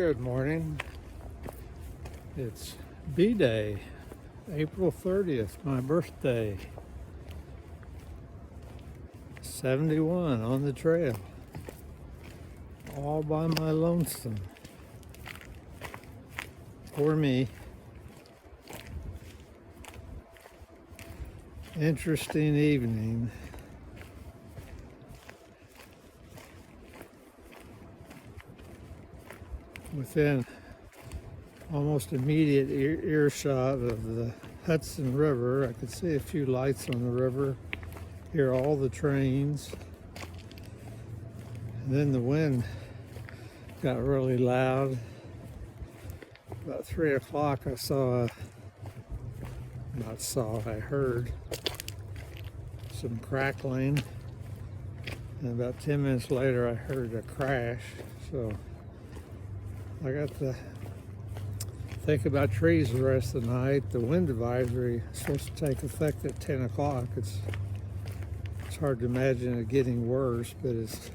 Good morning. It's B-Day, April 30th, my birthday. 71 on the trail, all by my lonesome. For me. Interesting evening. Within almost immediate earshot of the Hudson River, I could see a few lights on the river, hear all the trains. And then the wind got really loud. About 3 o'clock I heard some crackling. And about 10 minutes later I heard a crash. So I got to think about trees the rest of the night. The wind advisory is supposed to take effect at 10 o'clock. It's hard to imagine it getting worse, but it's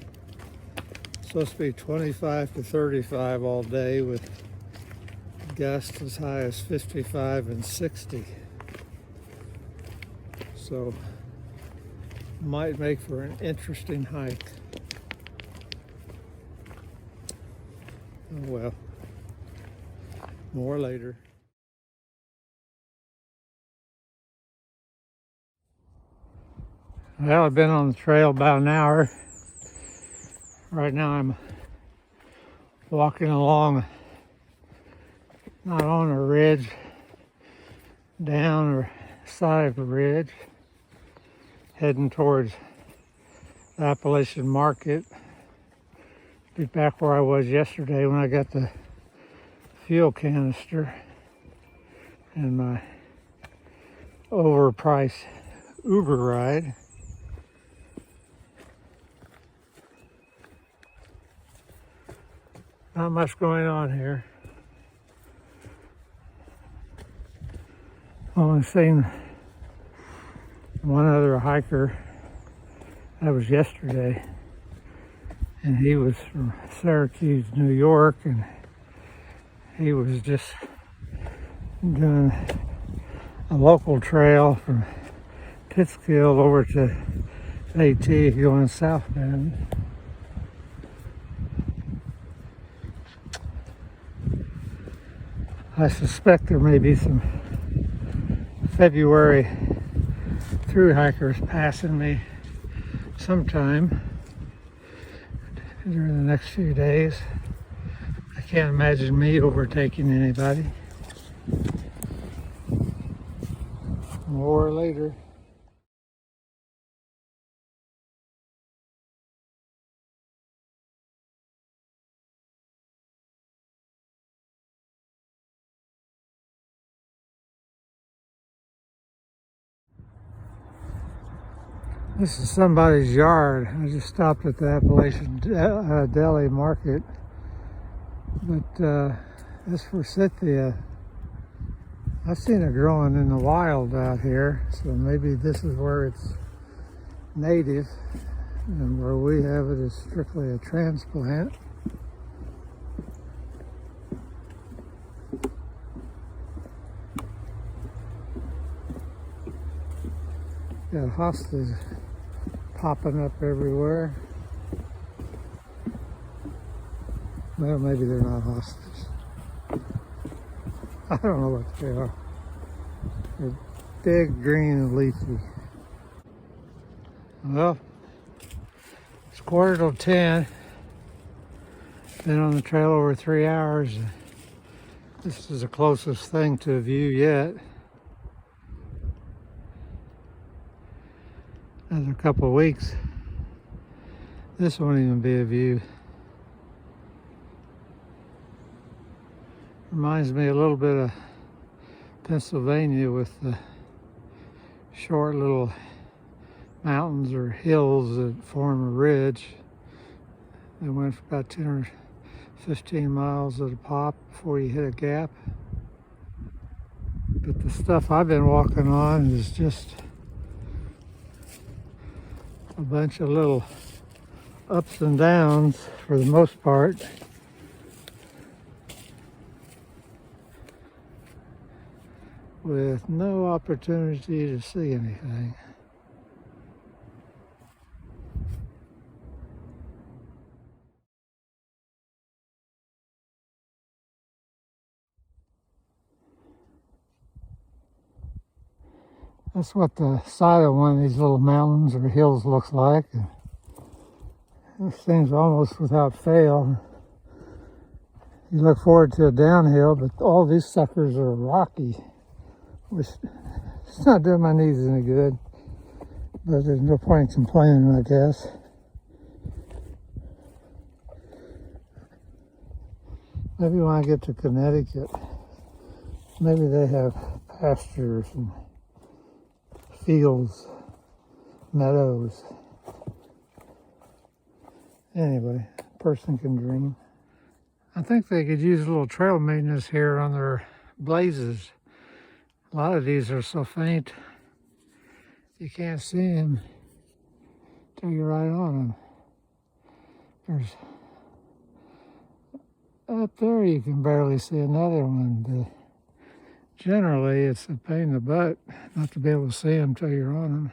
supposed to be 25 to 35 all day with gusts as high as 55 and 60. So might make for an interesting hike. Oh well, more later. Well, I've been on the trail about an hour. Right now I'm walking along, not on a ridge, down or side of a ridge, heading towards the Appalachian Market. Be back where I was yesterday when I got the fuel canister and my overpriced Uber ride. Not much going on here. Only seen one other hiker. That was yesterday. And he was from Syracuse, New York, and he was just doing a local trail from Pitskill over to AT going southbound. I suspect there may be some February through hikers passing me sometime during the next few days. I can't imagine me overtaking anybody. More later. This is somebody's yard. I just stopped at the Appalachian Deli Market, but this forsythia, I've seen it growing in the wild out here, so maybe this is where it's native, and where we have it is strictly a transplant. Got hostas popping up everywhere. Well, maybe they're not hostas. I don't know what they are. They're big, green, and leafy. Well, it's 9:45. Been on the trail over 3 hours. This is the closest thing to a view yet. Another couple of weeks, this won't even be a view. Reminds me a little bit of Pennsylvania with the short little mountains or hills that form a ridge. They went for about 10 or 15 miles at a pop before you hit a gap. But the stuff I've been walking on is just a bunch of little ups and downs for the most part. with no opportunity to see anything. That's what the side of one of these little mountains or hills looks like. It seems almost without fail. You look forward to a downhill, but all these suckers are rocky, which it's not doing my knees any good. But there's no point in complaining, I guess. Maybe when I get to Connecticut, maybe they have pastures and fields, meadows. Anyway, person can dream. I think they could use a little trail maintenance here on their blazes. A lot of these are so faint, you can't see them till you're right on them. There's up there you can barely see another one, but generally it's a pain in the butt not to be able to see them till you're on them.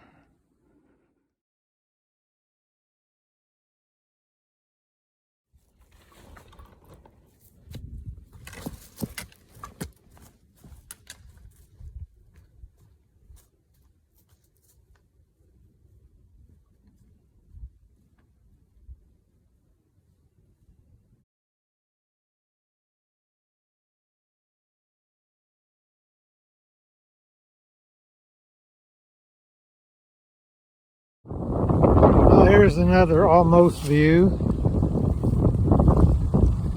Well, here's another almost view.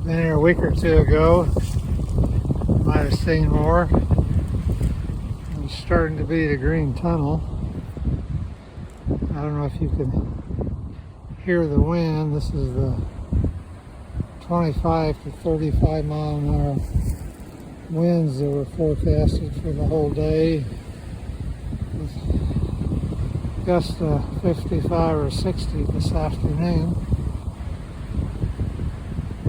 Been here a week or two ago. Might have seen more. It's starting to be the Green Tunnel. I don't know if you can hear the wind. This is the 25 to 35 mile an hour winds that were forecasted for the whole day. Gust 55 or 60 this afternoon.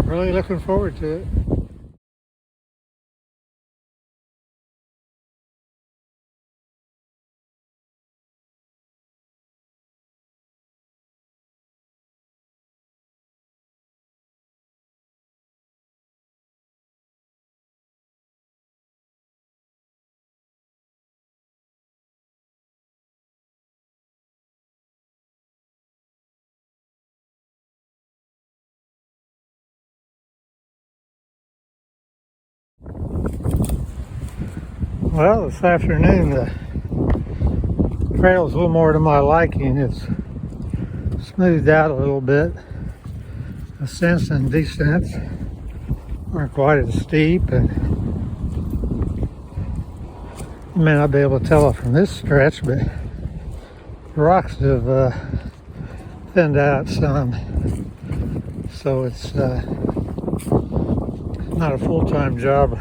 Really looking forward to it. Well, this afternoon the trail's a little more to my liking. It's smoothed out a little bit. Ascents and descents aren't quite as steep, and you may not be able to tell it from this stretch, but the rocks have thinned out some, so it's not a full-time job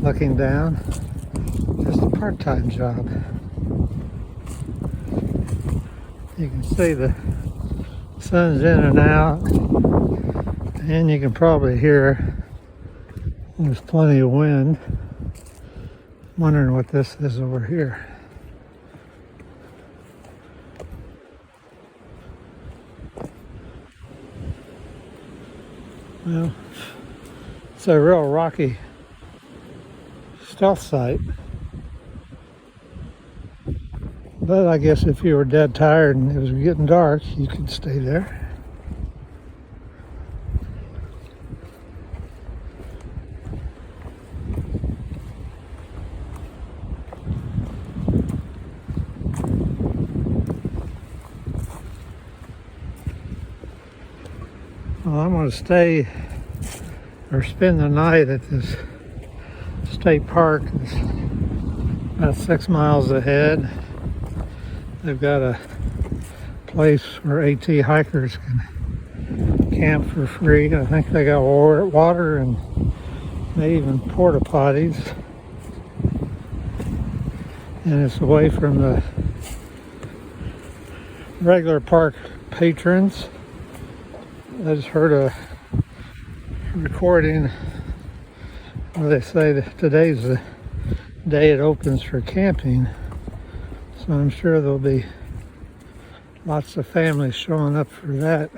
looking down, just a part-time job. You can see the sun's in and out, and you can probably hear there's plenty of wind. I'm wondering what this is over here. Well, it's a real rocky stealth site. But I guess if you were dead tired and it was getting dark, you could stay there. Well, I'm going to stay or spend the night at this state park. It's about 6 miles ahead. They've got a place where AT hikers can camp for free. I think they got water and maybe even porta potties. And it's away from the regular park patrons. I just heard a recording where they say that today's the day it opens for camping. So I'm sure there'll be lots of families showing up for that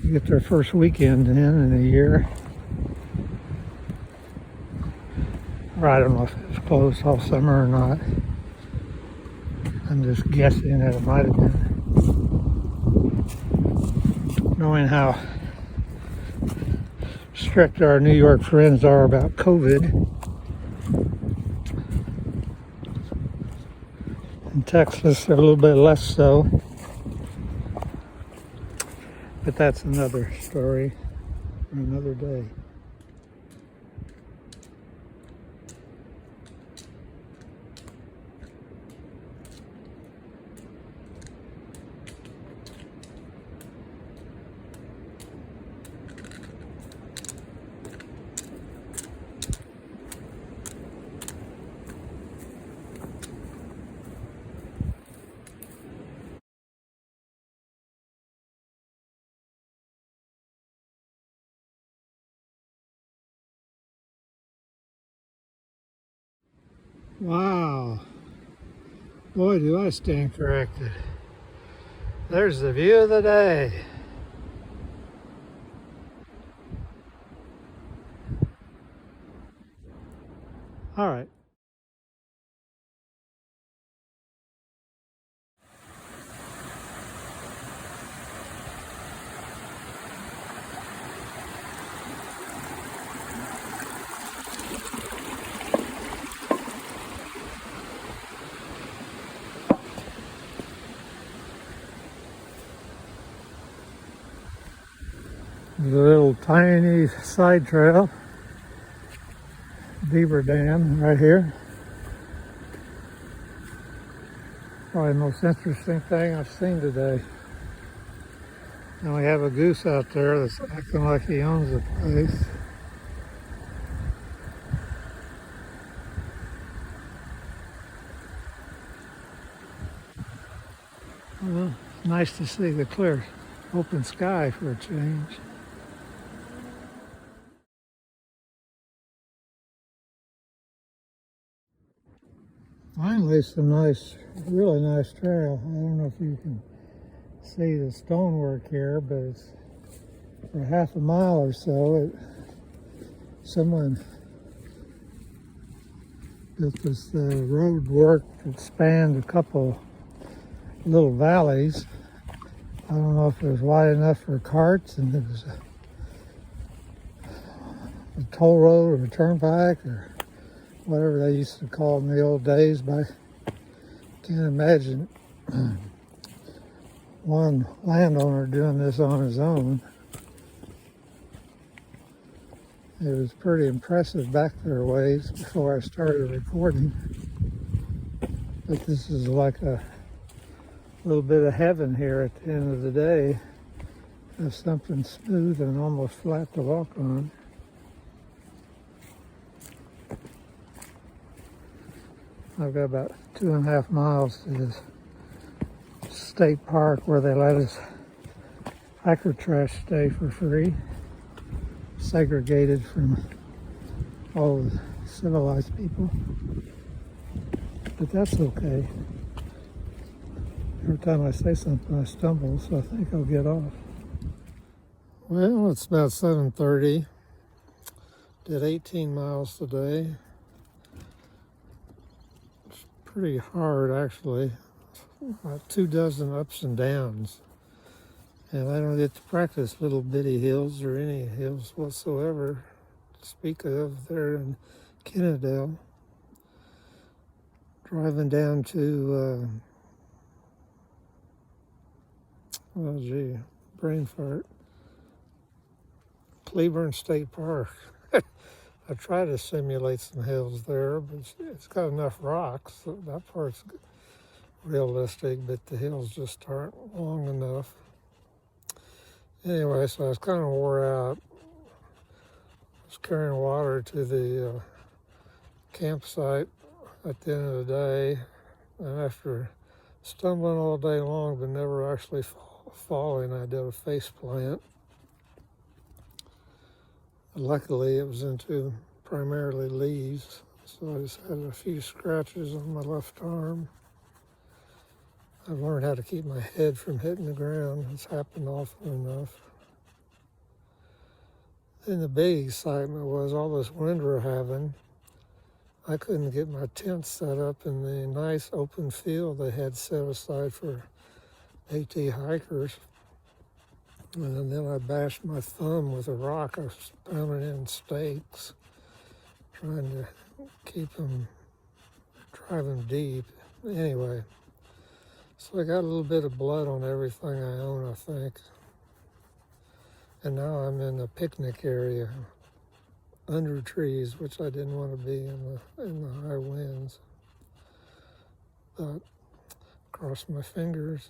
to get their first weekend in a year. Or I don't know if it's closed all summer or not. I'm just guessing that it might have been. Knowing how strict our New York friends are about COVID. In Texas, they're a little bit less so. But that's another story for another day. Wow. Boy, do I stand corrected. There's the view of the day. All right. There's a little tiny side trail, Beaver Dam right here. Probably the most interesting thing I've seen today. And we have a goose out there that's acting like he owns the place. Well, it's nice to see the clear, open sky for a change. Finally, some nice, really nice trail. I don't know if you can see the stonework here, but it's for half a mile or so. Someone did this road work that spanned a couple little valleys. I don't know if it was wide enough for carts, and it was a toll road or a turnpike or whatever they used to call it in the old days. But I can't imagine one landowner doing this on his own. It was pretty impressive back there ways before I started recording. But this is like a little bit of heaven here at the end of the day. Have something smooth and almost flat to walk on. I've got about 2.5 miles to this state park where they let us hiker trash stay for free, segregated from all the civilized people. But that's okay. Every time I say something, I stumble, so I think I'll get off. Well, it's about 7:30. Did 18 miles today. It's pretty hard, actually. About 24 ups and downs. And I don't get to practice little bitty hills or any hills whatsoever to speak of there in Kennedale. Driving down to, brain fart. Cleburne State Park. I try to simulate some hills there, but it's got enough rocks. So that part's realistic, but the hills just aren't long enough. Anyway, so I was kind of wore out. I was carrying water to the campsite at the end of the day, and after stumbling all day long but never actually falling, I did a face plant. Luckily, it was into primarily leaves, So I just had a few scratches on my left arm. I've learned how to keep my head from hitting the ground. It's happened often enough. And the big excitement was all this wind we're having. I couldn't get my tent set up in the nice open field they had set aside for AT hikers. And then I bashed my thumb with a rock. I was pounding in stakes, trying to keep them, drive them deep. Anyway, so I got a little bit of blood on everything I own, I think. And now I'm in a picnic area under trees, which I didn't want to be in the high winds. But cross my fingers.